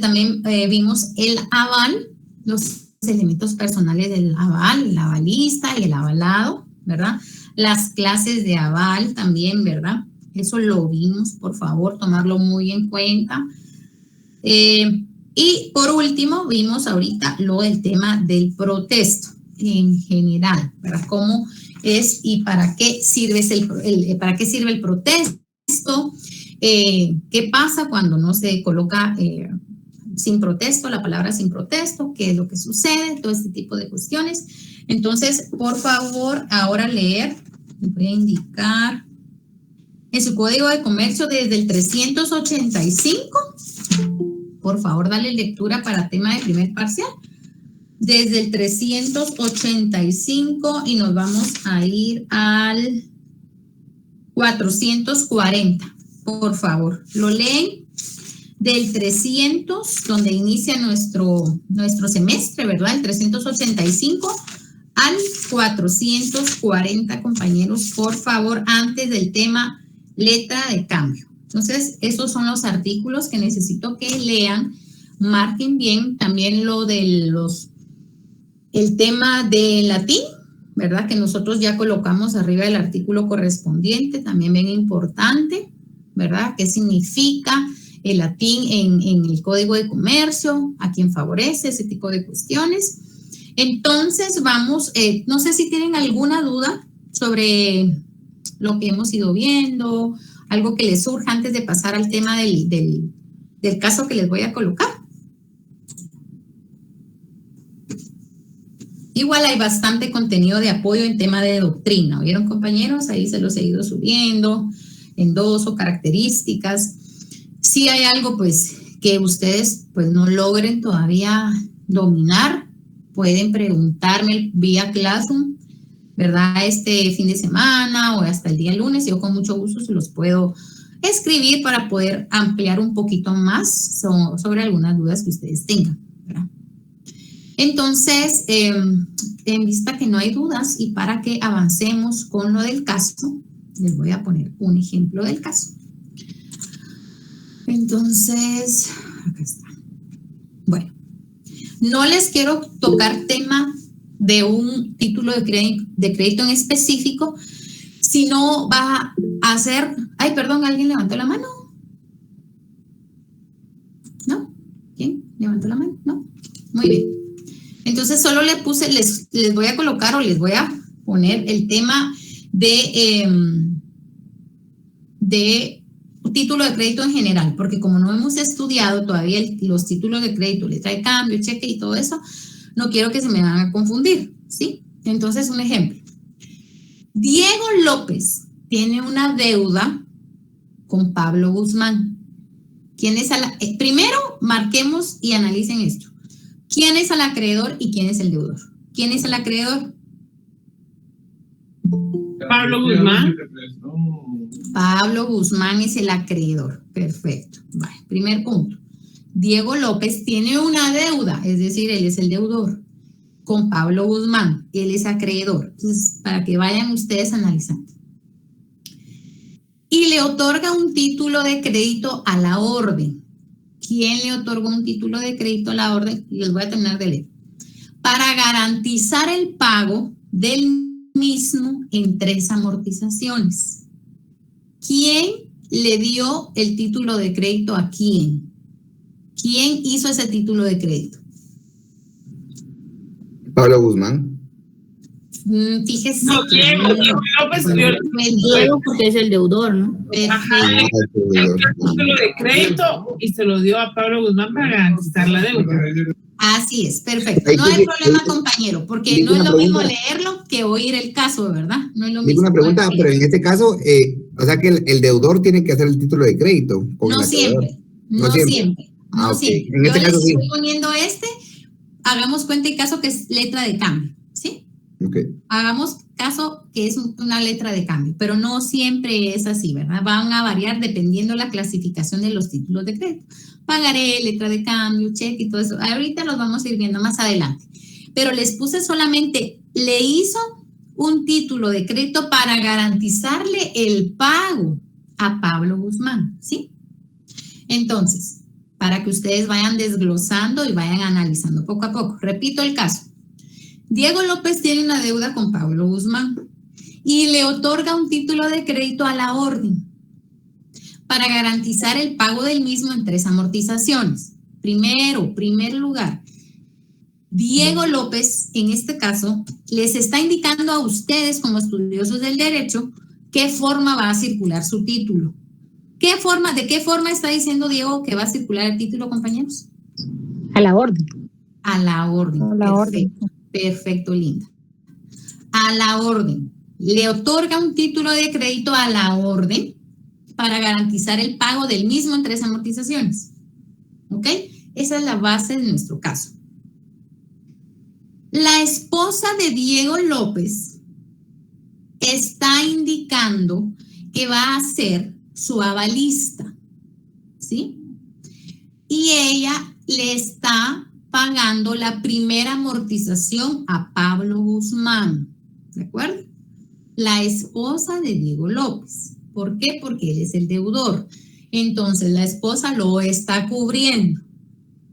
También vimos el aval, los elementos personales del aval, el avalista y el avalado, ¿verdad? Las clases de aval también, ¿verdad? Eso lo vimos, por favor, tomarlo muy en cuenta. Y por último, vimos ahorita el tema del protesto. en general, ¿verdad? ¿Cómo es y para qué sirve para qué sirve el protesto? ¿Qué pasa cuando no se coloca sin protesto, la palabra sin protesto? ¿Qué es lo que sucede? Todo este tipo de cuestiones. Entonces, por favor, ahora leer, les voy a indicar en su código de comercio desde el 385. Por favor, dale lectura para tema de primer parcial. Desde el 385 y nos vamos a ir al 440. Por favor, lo leen del 300, donde inicia nuestro semestre, ¿verdad? El 385 al 440, compañeros, por favor, antes del tema letra de cambio. Entonces, esos son los artículos que necesito que lean, marquen bien también lo de el tema de latín, ¿verdad? Que nosotros ya colocamos arriba del artículo correspondiente, también bien importante, ¿verdad? ¿Qué significa el latín en el Código de Comercio? ¿A quién favorece? Ese tipo de cuestiones. Entonces, vamos, no sé si tienen alguna duda sobre lo que hemos ido viendo, algo que les surja antes de pasar al tema del caso que les voy a colocar. Igual hay bastante contenido de apoyo en tema de doctrina, ¿vieron, compañeros? Ahí se los he ido subiendo, endoso, características. Si hay algo, pues, que ustedes, pues, no logren todavía dominar, pueden preguntarme vía Classroom, ¿verdad? Este fin de semana o hasta el día lunes. Yo con mucho gusto se los puedo escribir para poder ampliar un poquito más sobre algunas dudas que ustedes tengan, ¿verdad? Entonces, en vista que no hay dudas y para que avancemos con lo del caso, les voy a poner un ejemplo del caso. Entonces, acá está. Bueno, no les quiero tocar tema de un título de crédito en específico, sino va a hacer... Ay, perdón, ¿alguien levantó la mano? ¿No? ¿Quién levantó la mano? No. Muy bien. Entonces, solo le puse, les voy a colocar o les voy a poner el tema de título de crédito en general, porque como no hemos estudiado todavía los títulos de crédito, letra de cambio, cheque y todo eso, no quiero que se me van a confundir, ¿sí? Entonces, un ejemplo. Diego López tiene una deuda con Pablo Guzmán. ¿Quién es primero, marquemos y analicen esto. ¿Quién es el acreedor y quién es el deudor? ¿Quién es el acreedor? Pablo Guzmán. Pablo Guzmán es el acreedor. Perfecto. Vale, primer punto. Diego López tiene una deuda, es decir, él es el deudor, con Pablo Guzmán. Él es acreedor. Entonces, para que vayan ustedes analizando. Y le otorga un título de crédito a la orden. ¿Quién le otorgó un título de crédito a la orden? Y les voy a terminar de leer. Para garantizar el pago del mismo en 3 amortizaciones. ¿Quién le dio el título de crédito a quién? ¿Quién hizo ese título de crédito? Pablo Guzmán. Fíjese. No, Diego López dio Diego porque es el deudor, ¿no? el título de crédito y se lo dio a Pablo Guzmán para garantizar la deuda. Así es, perfecto. No hay problema, compañero, porque no es lo mismo leerlo que oír el caso, ¿verdad? No es lo mismo. Digo una pregunta, pero en este caso, o sea que el deudor tiene que hacer el título de crédito. No siempre, no siempre. No siempre. En este Yo caso les sí. estoy poniendo hagamos cuenta y caso que es letra de cambio, ¿sí? Okay. Hagamos caso que es una letra de cambio, pero no siempre es así, ¿verdad? Van a variar dependiendo la clasificación de los títulos de crédito. Pagaré, letra de cambio, cheque y todo eso. Ahorita los vamos a ir viendo más adelante. Pero les puse solamente, le hizo un título de crédito para garantizarle el pago a Pablo Guzmán, ¿sí? Entonces, para que ustedes vayan desglosando y vayan analizando poco a poco. Repito el caso. Diego López tiene una deuda con Pablo Guzmán y le otorga un título de crédito a la orden para garantizar el pago del mismo en 3 amortizaciones. Primer lugar, Diego López, en este caso, les está indicando a ustedes como estudiosos del derecho qué forma va a circular su título. ¿De qué forma está diciendo Diego que va a circular el título, compañeros? A la orden. A la orden. A la orden. Perfecto, Linda. A la orden. Le otorga un título de crédito a la orden para garantizar el pago del mismo en 3 amortizaciones. ¿Ok? Esa es la base de nuestro caso. La esposa de Diego López está indicando que va a ser su avalista, ¿sí? Y ella le está pagando la primera amortización a Pablo Guzmán, ¿de acuerdo? La esposa de Diego López. ¿Por qué? Porque él es el deudor. Entonces la esposa lo está cubriendo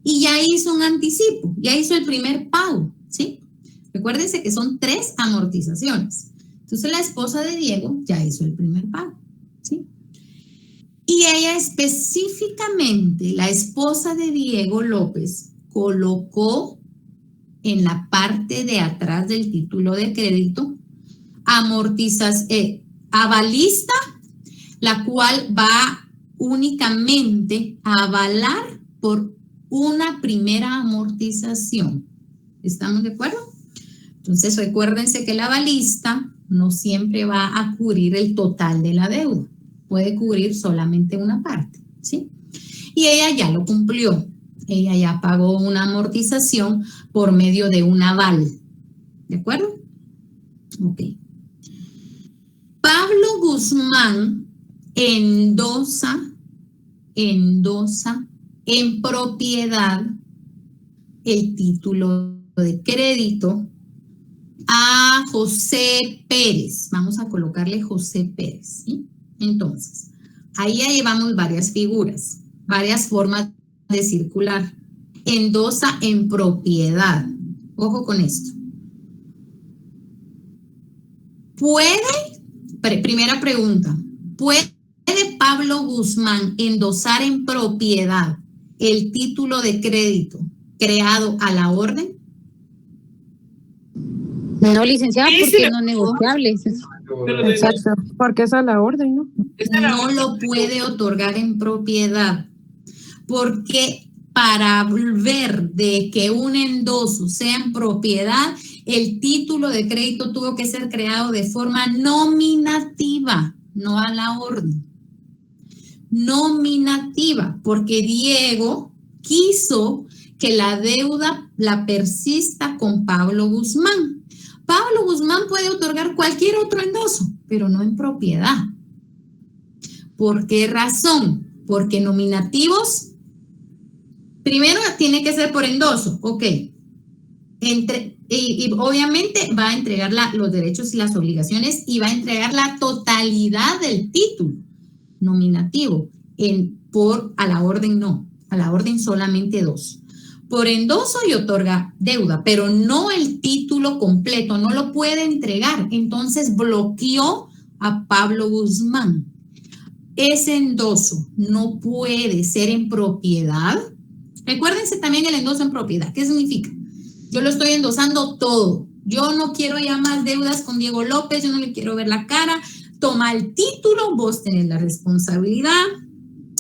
y ya hizo un anticipo, ya hizo el primer pago, ¿sí? Recuérdense que son 3 amortizaciones. Entonces la esposa de Diego ya hizo el primer pago, ¿sí? Y ella específicamente, la esposa de Diego López, colocó en la parte de atrás del título de crédito avalista, la cual va únicamente a avalar por una primera amortización. ¿Estamos de acuerdo? Entonces recuérdense que el avalista no siempre va a cubrir el total de la deuda, puede cubrir solamente una parte, ¿sí? Y ella ya lo cumplió, ella ya pagó una amortización por medio de un aval, ¿de acuerdo? Ok. Pablo Guzmán endosa en propiedad el título de crédito a José Pérez. Vamos a colocarle José Pérez, ¿sí? Entonces, ahí ya llevamos varias figuras, varias formas de circular. Endosa en propiedad. Ojo con esto. Primera pregunta, ¿puede Pablo Guzmán endosar en propiedad el título de crédito creado a la orden? No, licenciada, porque no es negociable. Exacto, porque es a la orden, ¿no? No lo puede otorgar en propiedad, porque para ver de que un endoso sea en propiedad, el título de crédito tuvo que ser creado de forma nominativa, no a la orden. Nominativa, porque Diego quiso que la deuda la persista con Pablo Guzmán. Pablo Guzmán puede otorgar cualquier otro endoso, pero no en propiedad. ¿Por qué razón? Porque nominativos, primero tiene que ser por endoso, ok. Y obviamente va a entregar los derechos y las obligaciones y va a entregar la totalidad del título nominativo. A la orden no, a la orden solamente 2. Por endoso y otorga deuda, pero no el título completo, no lo puede entregar. Entonces bloqueó a Pablo Guzmán. Ese endoso no puede ser en propiedad. Recuérdense también el endoso en propiedad. ¿Qué significa? Yo lo estoy endosando todo. Yo no quiero ya más deudas con Diego López, yo no le quiero ver la cara. Toma el título, vos tenés la responsabilidad,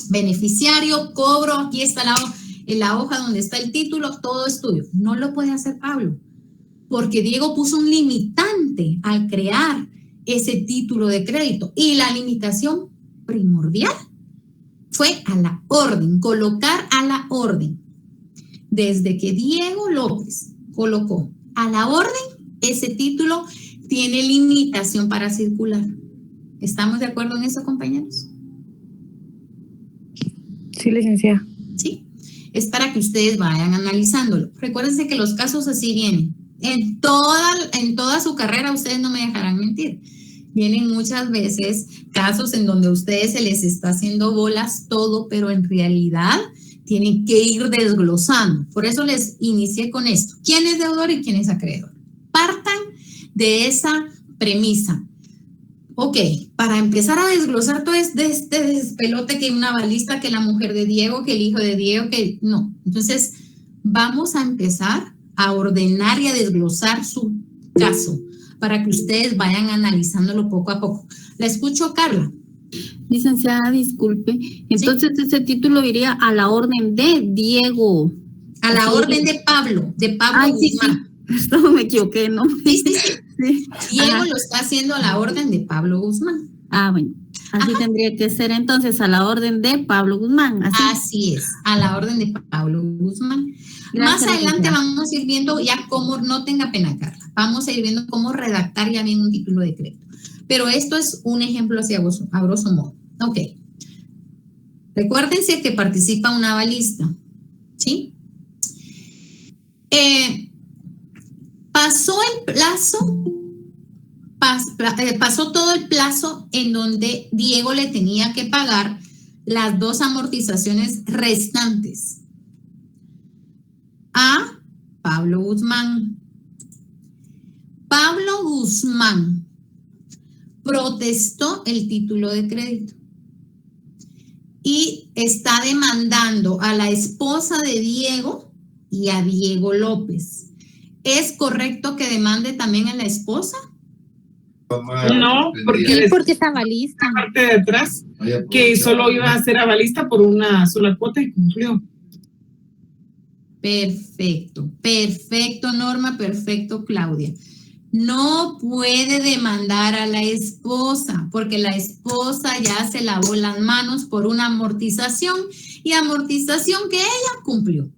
beneficiario, cobro, aquí está la hoja donde está el título, todo es tuyo. No lo puede hacer Pablo, porque Diego puso un limitante al crear ese título de crédito. Y la limitación primordial fue a la orden, colocar a la orden. Desde que Diego López colocó a la orden, ese título tiene limitación para circular. ¿Estamos de acuerdo en eso, compañeros? Sí, licenciada. Sí. Es para que ustedes vayan analizándolo. Recuérdense que los casos así vienen. En toda su carrera, ustedes no me dejarán mentir. Vienen muchas veces casos en donde a ustedes se les está haciendo bolas todo, pero en realidad tienen que ir desglosando. Por eso les inicié con esto. ¿Quién es deudor y quién es acreedor? Partan de esa premisa. Ok, para empezar a desglosar todo este despelote, que una avalista, que la mujer de Diego, que el hijo de Diego, que no. Entonces, vamos a empezar a ordenar y a desglosar su caso para que ustedes vayan analizándolo poco a poco. La escucho, Carla. Licenciada, disculpe. Entonces, ese título iría a la orden de Diego. A la orden de Pablo Guzmán. Perdón, me equivoqué, ¿no? Sí. Sí. Diego lo está haciendo a la orden de Pablo Guzmán. Bueno. Así tendría que ser entonces a la orden de Pablo Guzmán. Así es, a la orden de Pablo Guzmán. Gracias. Más adelante vamos a ir viendo ya cómo, no tenga pena, Carla, vamos a ir viendo cómo redactar ya bien un título de crédito. Pero esto es un ejemplo así a grosso modo. Ok. Recuérdense que participa un avalista, ¿sí? Pasó el plazo, pasó todo el plazo en donde Diego le tenía que pagar las 2 amortizaciones restantes a Pablo Guzmán. Pablo Guzmán protestó el título de crédito y está demandando a la esposa de Diego y a Diego López. ¿Es correcto que demande también a la esposa? No, porque es avalista. La parte de atrás, que solo iba a ser avalista por una sola cuota y cumplió. Perfecto, Norma, perfecto, Claudia. No puede demandar a la esposa porque la esposa ya se lavó las manos por una amortización y amortización que ella cumplió.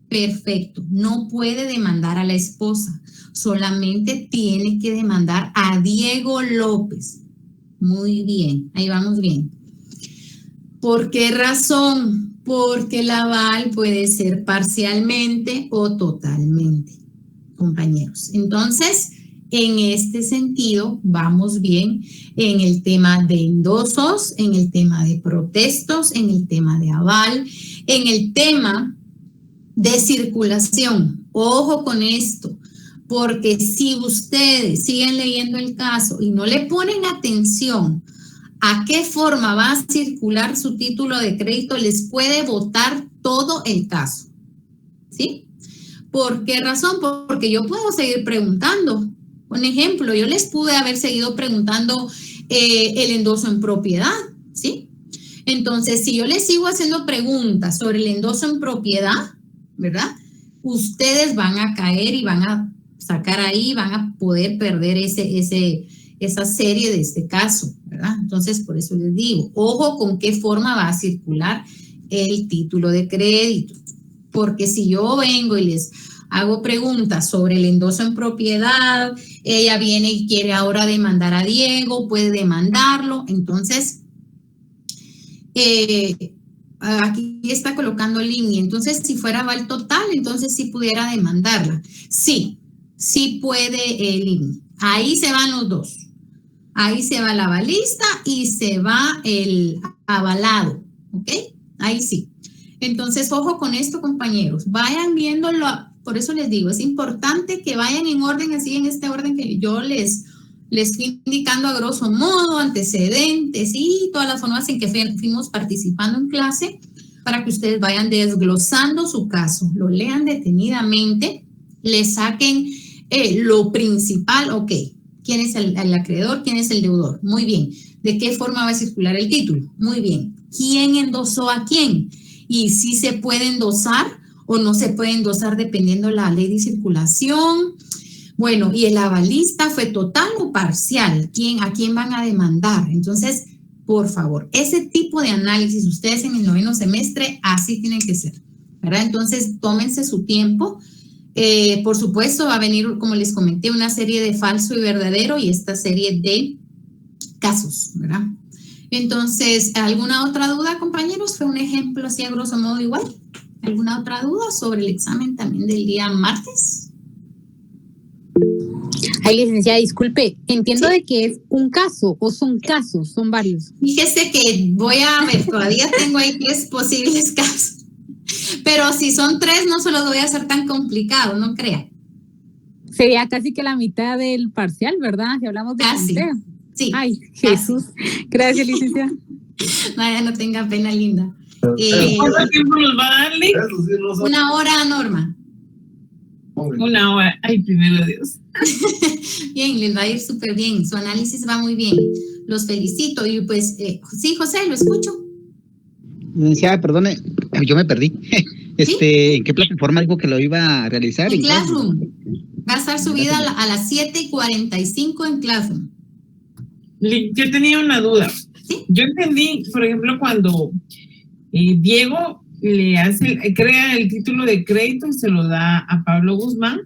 Perfecto, no puede demandar a la esposa, solamente tiene que demandar a Diego López. Muy bien, ahí vamos bien. ¿Por qué razón? Porque el aval puede ser parcialmente o totalmente, compañeros. Entonces, en este sentido, vamos bien en el tema de endosos, en el tema de protestos, en el tema de aval, en el tema de circulación. Ojo con esto, porque si ustedes siguen leyendo el caso y no le ponen atención a qué forma va a circular su título de crédito, les puede botar todo el caso, ¿sí? ¿Por qué razón? Porque yo puedo seguir preguntando. Un ejemplo, yo les pude haber seguido preguntando el endoso en propiedad, ¿sí? Entonces, si yo les sigo haciendo preguntas sobre el endoso en propiedad, ¿verdad? Ustedes van a caer y van a sacar ahí, van a poder perder esa serie de este caso, ¿verdad? Entonces, por eso les digo, ojo con qué forma va a circular el título de crédito, porque si yo vengo y les hago preguntas sobre el endoso en propiedad, ella viene y quiere ahora demandar a Diego, puede demandarlo, entonces, aquí está colocando línea, entonces si fuera aval total, entonces sí pudiera demandarla. Sí puede línea. Ahí se van los dos. Ahí se va el avalista y se va el avalado, ¿ok? Ahí sí. Entonces, ojo con esto, compañeros. Vayan viéndolo, por eso les digo, es importante que vayan en orden, así en este orden que yo les fui indicando a grosso modo, antecedentes y todas las formas en que fuimos participando en clase para que ustedes vayan desglosando su caso, lo lean detenidamente, le saquen lo principal, ok, quién es el acreedor, quién es el deudor, muy bien, de qué forma va a circular el título, muy bien, quién endosó a quién y si se puede endosar o no se puede endosar dependiendo de la ley de circulación. Bueno, y el avalista fue total o parcial, ¿a quién van a demandar? Entonces, por favor, ese tipo de análisis ustedes en el 9º semestre así tienen que ser, ¿verdad? Entonces, tómense su tiempo. Por supuesto, va a venir, como les comenté, una serie de falso y verdadero y esta serie de casos, ¿verdad? Entonces, ¿alguna otra duda, compañeros? Fue un ejemplo así a grosso modo igual. ¿Alguna otra duda sobre el examen también del día martes? Ay, licenciada, disculpe, entiendo de que es un caso o son casos, son varios. Fíjese que voy a ver, todavía tengo ahí 3 posibles casos. Pero si son 3, no se los voy a hacer tan complicado, no crea. Sería casi que la mitad del parcial, ¿verdad? Si hablamos de conteo. Sí. Ay, Jesús. Gracias, licenciada. Vaya, no tenga pena, linda. ¿Cuánto tiempo nos va a darle? 1 hora, Norma. 1 hora. Ay, primero Dios. Bien, les va a ir súper bien. Su análisis va muy bien. Los felicito. Y pues, sí, José, lo escucho. Licenciada, perdone, yo me perdí. ¿Sí? ¿En qué plataforma dijo que lo iba a realizar? En Classroom. Va a estar subida a las 7:45 en Classroom. Yo tenía una duda. ¿Sí? Yo entendí, por ejemplo, cuando Diego crea el título de crédito y se lo da a Pablo Guzmán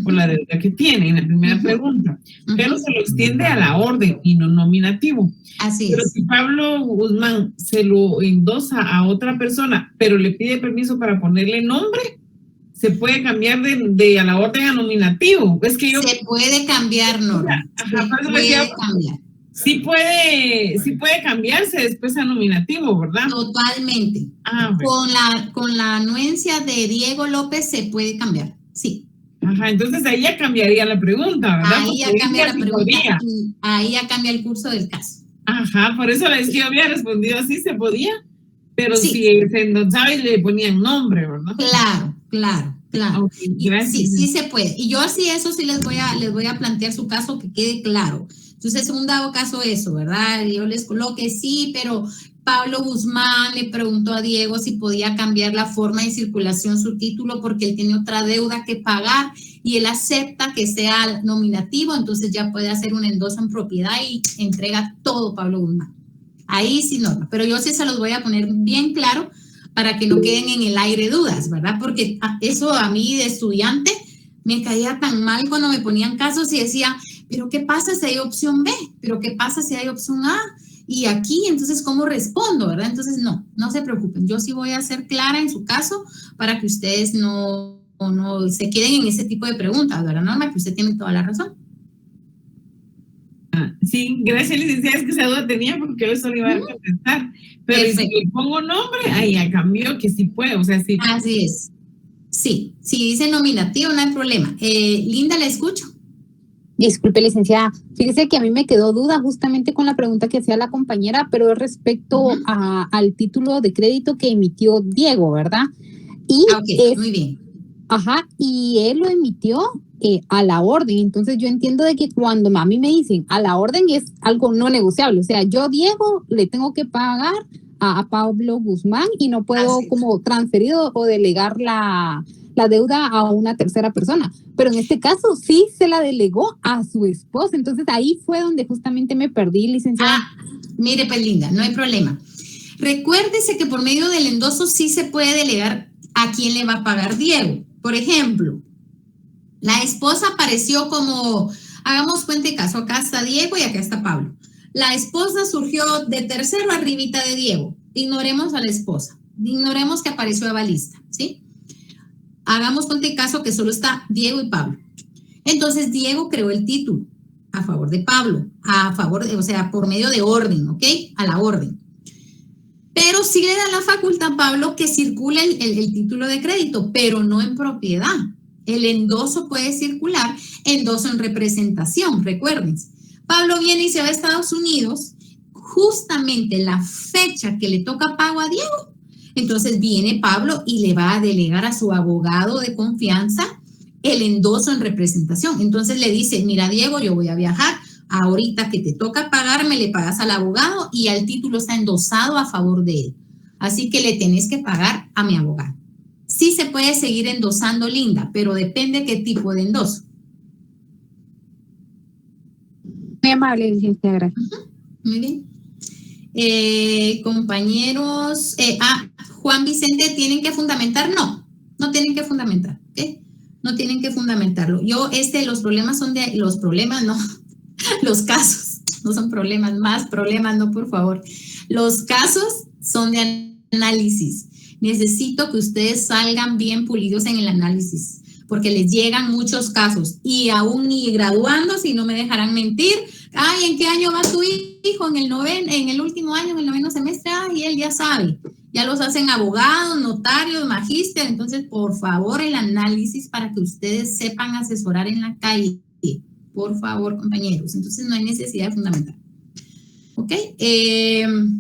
por la deuda que tiene en la primera pregunta, pero se lo extiende a la orden y no nominativo. Así Pero es. si Pablo Guzmán se lo endosa a otra persona, pero le pide permiso para ponerle nombre, se puede cambiar de a la orden a nominativo. Es que yo... Se puede cambiar, Norma. Ajá, Se puede cambiar. Sí puede cambiarse después a nominativo, ¿verdad? Totalmente. Bueno. Con la anuencia de Diego López se puede cambiar, sí. Ajá, entonces ahí ya cambiaría la pregunta, ¿verdad? Ahí ya cambia la pregunta, ahí ya cambia el curso del caso. Ajá, por eso les que había respondido así, se podía, pero sí. Si se endosaba y le ponían nombre, ¿verdad? Claro. Okay, gracias. Sí se puede. Y yo así eso sí les voy a plantear su caso que quede claro. Entonces, un dado caso eso, ¿verdad? Yo les coloqué sí, pero Pablo Guzmán le preguntó a Diego si podía cambiar la forma de circulación su título porque él tiene otra deuda que pagar y él acepta que sea nominativo, entonces ya puede hacer un endoso en propiedad y entrega todo Pablo Guzmán. Ahí sí Norma, pero yo sí se los voy a poner bien claro para que no queden en el aire dudas, ¿verdad? Porque eso a mí de estudiante me caía tan mal cuando me ponían casos y decía, pero ¿qué pasa si hay opción B? ¿Pero qué pasa si hay opción A? Y aquí, entonces, ¿cómo respondo, verdad? Entonces, no se preocupen. Yo sí voy a ser clara en su caso para que ustedes no se queden en ese tipo de preguntas, ¿verdad, Norma? Que usted tiene toda la razón. Sí, gracias, licenciada, es que esa duda tenía porque yo solo iba a contestar. Pero si le pongo nombre, ahí ya cambió que sí puede, o sea, sí. Así es. Sí, si dice nominativo, no hay problema. Linda, ¿la escucho? Disculpe, licenciada. Fíjese que a mí me quedó duda justamente con la pregunta que hacía la compañera, pero es respecto al título de crédito que emitió Diego, ¿verdad? Y muy bien. Ajá, y él lo emitió a la orden. Entonces yo entiendo de que cuando a mí me dicen a la orden es algo no negociable. O sea, yo, Diego, le tengo que pagar a Pablo Guzmán y no puedo como transferir o delegar la deuda a una tercera persona. Pero en este caso sí se la delegó a su esposa. Entonces ahí fue donde justamente me perdí, licenciada. Mire, pues Linda, no hay problema. Recuérdese que por medio del endoso sí se puede delegar a quién le va a pagar Diego. Por ejemplo, la esposa apareció como, hagamos cuenta de caso, acá está Diego y acá está Pablo. La esposa surgió de tercero arribita de Diego. Ignoremos a la esposa. Ignoremos que apareció avalista, ¿sí? Hagamos cuenta de caso que solo está Diego y Pablo. Entonces, Diego creó el título a favor de Pablo, o sea, por medio de orden, ¿ok? A la orden. Pero sí le da la facultad a Pablo que circule el título de crédito, pero no en propiedad. El endoso puede circular, endoso en representación, recuérdense. Pablo viene y se va a Estados Unidos, justamente la fecha que le toca pago a Diego. Entonces viene Pablo y le va a delegar a su abogado de confianza el endoso en representación. Entonces le dice, mira Diego, yo voy a viajar, ahorita que te toca pagarme, le pagas al abogado y el título está endosado a favor de él. Así que le tenés que pagar a mi abogado. Sí se puede seguir endosando, Linda, pero depende qué tipo de endoso. Muy amable, licenciada, gracias. Muy bien. Compañeros, Juan Vicente, ¿tienen que fundamentar? No tienen que fundamentar, ¿ok? No tienen que fundamentarlo. Los problemas son los casos, no son problemas, más problemas, no, por favor. Los casos son de análisis. Necesito que ustedes salgan bien pulidos en el análisis, porque les llegan muchos casos y aún ni graduando, si no me dejarán mentir. Ay, ¿en qué año va tu hijo? En el último año, en el 9º semestre. Ay, él ya sabe. Ya los hacen abogados, notarios, magíster. Entonces, por favor, el análisis para que ustedes sepan asesorar en la calle. Por favor, compañeros. Entonces, no hay necesidad de fundamentar. ¿Ok? El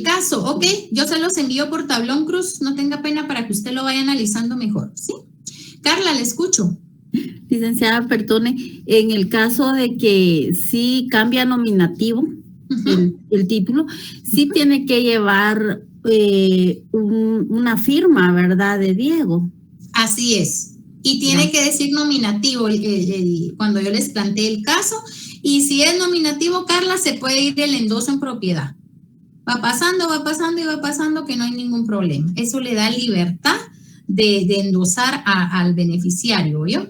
caso, ¿ok? Yo se los envío por tablón cruz. No tenga pena para que usted lo vaya analizando mejor, ¿sí? Carla, le escucho. Licenciada, perdone, en el caso de que sí cambia nominativo, el título, sí tiene que llevar una firma, ¿verdad? De Diego. Así es. Y tiene que decir nominativo cuando yo les planteé el caso. Y si es nominativo, Carla, se puede ir el endoso en propiedad. Va pasando y va pasando que no hay ningún problema. Eso le da libertad de endosar al beneficiario, ¿yo?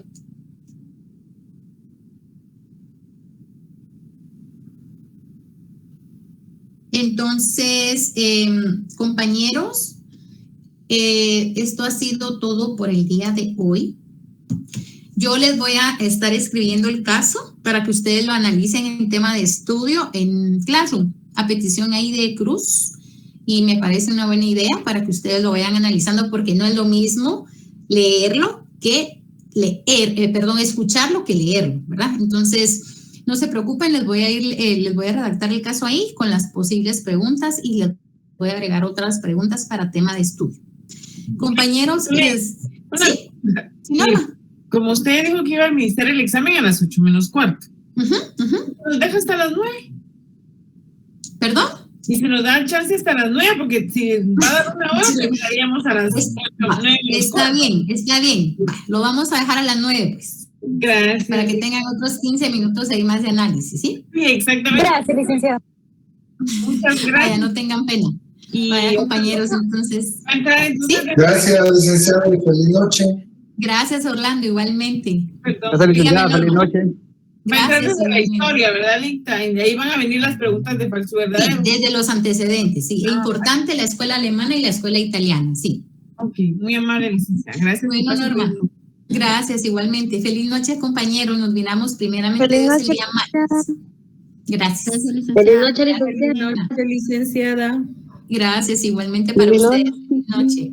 Entonces, compañeros, esto ha sido todo por el día de hoy. Yo les voy a estar escribiendo el caso para que ustedes lo analicen en tema de estudio en Classroom, a petición ahí de Cruz, y me parece una buena idea para que ustedes lo vayan analizando, porque no es lo mismo leerlo que escucharlo que leerlo, ¿verdad? Entonces, no se preocupen, les voy a redactar el caso ahí con las posibles preguntas y les voy a agregar otras preguntas para tema de estudio. Compañeros, ¿sí? Norma. Como usted dijo que iba a administrar el examen a las 8:15. Nos deja hasta las 9. ¿Perdón? Y se nos da chance hasta las 9, porque si va a dar una hora, empezaríamos a las 9. Está bien. Lo vamos a dejar a las 9, pues. Gracias. Para que tengan otros 15 minutos ahí más de análisis, ¿sí? Sí, exactamente. Gracias, licenciada. Muchas gracias. Vaya, no tengan pena. Vaya, compañeros, entonces. ¿Sí? Gracias, licenciada, y feliz noche. Gracias, Orlando, igualmente. Gracias, licenciada. Feliz noche. Gracias. De la historia, ¿verdad, Licta? Y de ahí van a venir las preguntas de falso verdadero. Sí, desde los antecedentes, sí. Es importante la escuela alemana y la escuela italiana, sí. Ok, muy amable, licenciada. Gracias. Bueno, Norma. Gracias, igualmente. Feliz noche, compañeros. Nos miramos primeramente Feliz Dios, noche, el día martes. Gracias. Feliz noche, Licenciada. Gracias, igualmente para ustedes. Feliz noche.